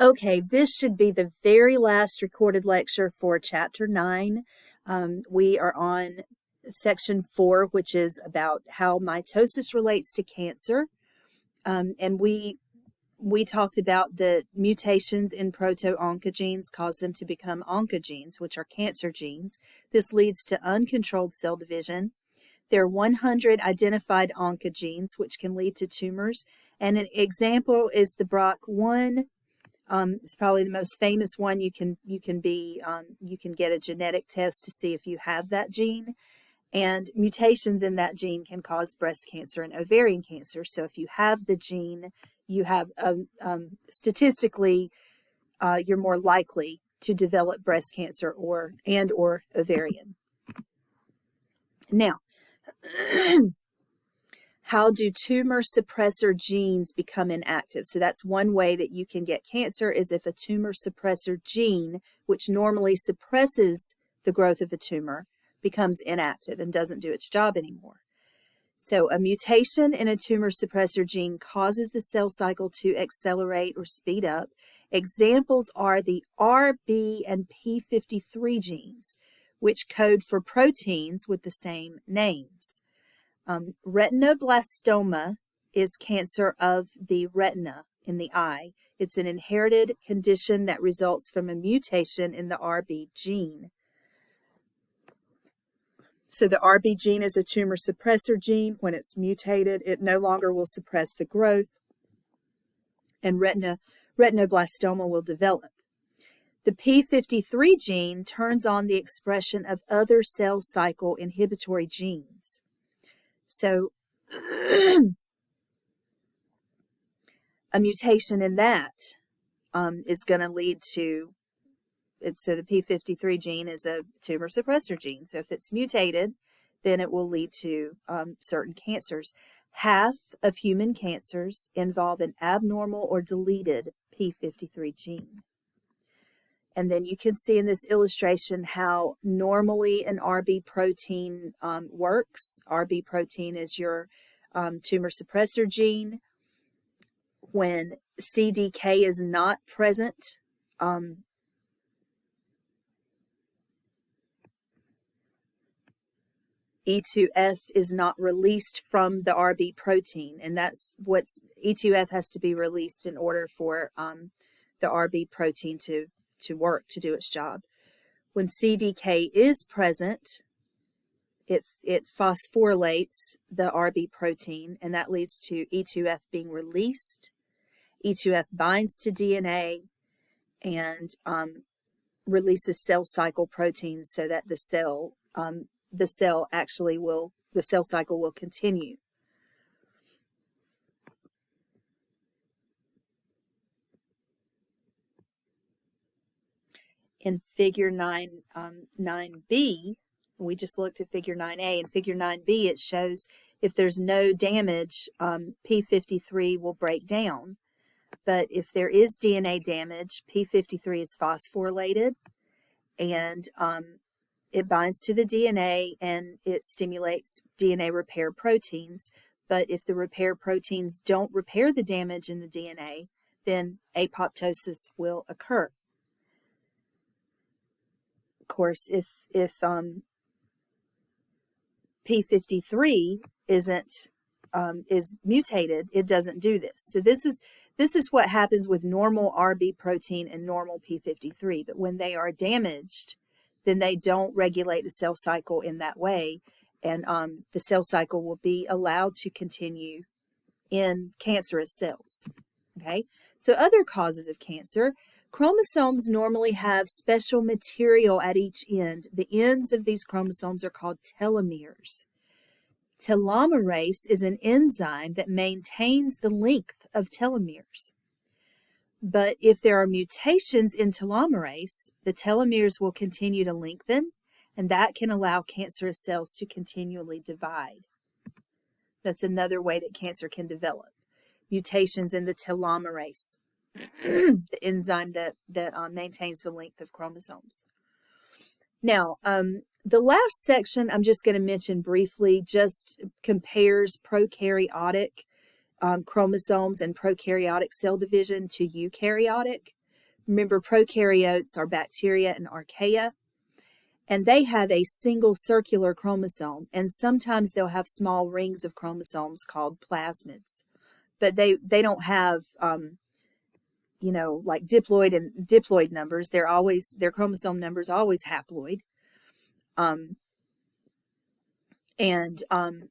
Okay, this should be the very last recorded lecture for Chapter 9. We are on Section 4, which is about how mitosis relates to cancer. And we talked about the mutations in proto-oncogenes cause them to become oncogenes, which are cancer genes. This leads to uncontrolled cell division. There are 100 identified oncogenes, which can lead to tumors. And an example is the BRCA1. It's probably the most famous one. You can get a genetic test to see if you have that gene, and mutations in that gene can cause breast cancer and ovarian cancer. So if you have the gene, you have statistically you're more likely to develop breast cancer or ovarian. Now, how do tumor suppressor genes become inactive? So that's one way that you can get cancer, is if a tumor suppressor gene, which normally suppresses the growth of a tumor, becomes inactive and doesn't do its job anymore. So a mutation in a tumor suppressor gene causes the cell cycle to accelerate or speed up. Examples are the RB and P53 genes, which code for proteins with the same names. Retinoblastoma is cancer of the retina in the eye. It's an inherited condition that results from a mutation in the RB gene. So the RB gene is a tumor suppressor gene. When it's mutated, it no longer will suppress the growth, and retinoblastoma will develop. The P53 gene turns on the expression of other cell cycle inhibitory genes. So a mutation in that is going to lead to, so the P53 gene is a tumor suppressor gene. So if it's mutated, then it will lead to certain cancers. Half of human cancers involve an abnormal or deleted P53 gene. And then you can see in this illustration how normally an RB protein works. RB protein is your tumor suppressor gene. When CDK is not present, E2F is not released from the RB protein, and that's what's E2F has to be released in order for the RB protein to work, to do its job. When CDK is present, it phosphorylates the RB protein, and that leads to E2F being released. E2F binds to DNA and releases cell cycle proteins so that the cell cycle will continue. In figure 9b, we just looked at figure 9a. In figure 9b, it shows if there's no damage, P53 will break down. But if there is DNA damage, P53 is phosphorylated, and it binds to the DNA and it stimulates DNA repair proteins. But if the repair proteins don't repair the damage in the DNA, then apoptosis will occur. Of course, if P53 is mutated, it doesn't do this. So this is what happens with normal RB protein and normal P53. But when they are damaged, then they don't regulate the cell cycle in that way, and the cell cycle will be allowed to continue in cancerous cells. Okay, so other causes of cancer. Chromosomes normally have special material at each end. The ends of these chromosomes are called telomeres. Telomerase is an enzyme that maintains the length of telomeres. But if there are mutations in telomerase, the telomeres will continue to lengthen, and that can allow cancerous cells to continually divide. That's another way that cancer can develop. Mutations in the telomerase, the enzyme that maintains the length of chromosomes. Now, the last section I'm just going to mention briefly just compares prokaryotic chromosomes and prokaryotic cell division to eukaryotic. Remember, prokaryotes are bacteria and archaea, and they have a single circular chromosome, and sometimes they'll have small rings of chromosomes called plasmids, but they don't have like diploid and diploid numbers. Their chromosome numbers always haploid, and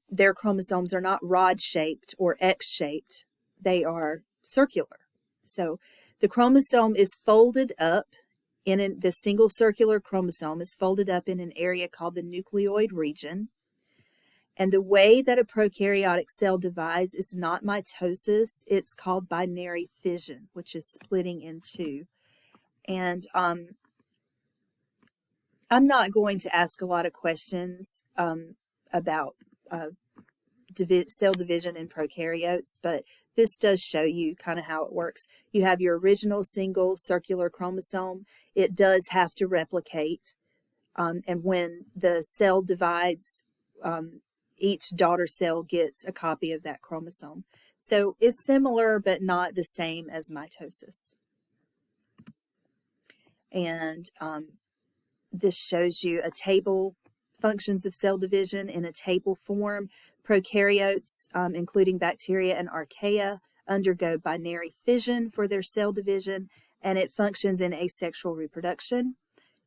their chromosomes are not rod-shaped or X-shaped. They are circular. So the chromosome is folded up the single circular chromosome is folded up in an area called the nucleoid region. And the way that a prokaryotic cell divides is not mitosis. It's called binary fission, which is splitting in two. And I'm not going to ask a lot of questions about cell division in prokaryotes, but this does show you kind of how it works. You have your original single circular chromosome. It does have to replicate, and when the cell divides, each daughter cell gets a copy of that chromosome. So it's similar, but not the same as mitosis. And this shows you a table, functions of cell division in a table form. Prokaryotes, including bacteria and archaea, undergo binary fission for their cell division, and it functions in asexual reproduction.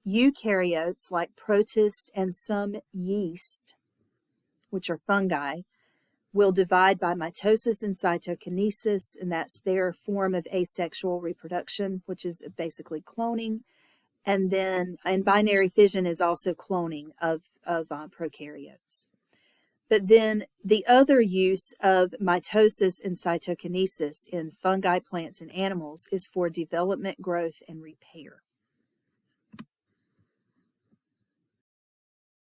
Eukaryotes, like protists and some yeast, which are fungi, will divide by mitosis and cytokinesis, and that's their form of asexual reproduction, which is basically cloning. And then, and binary fission is also cloning of prokaryotes. But then the other use of mitosis and cytokinesis in fungi, plants, and animals is for development, growth, and repair.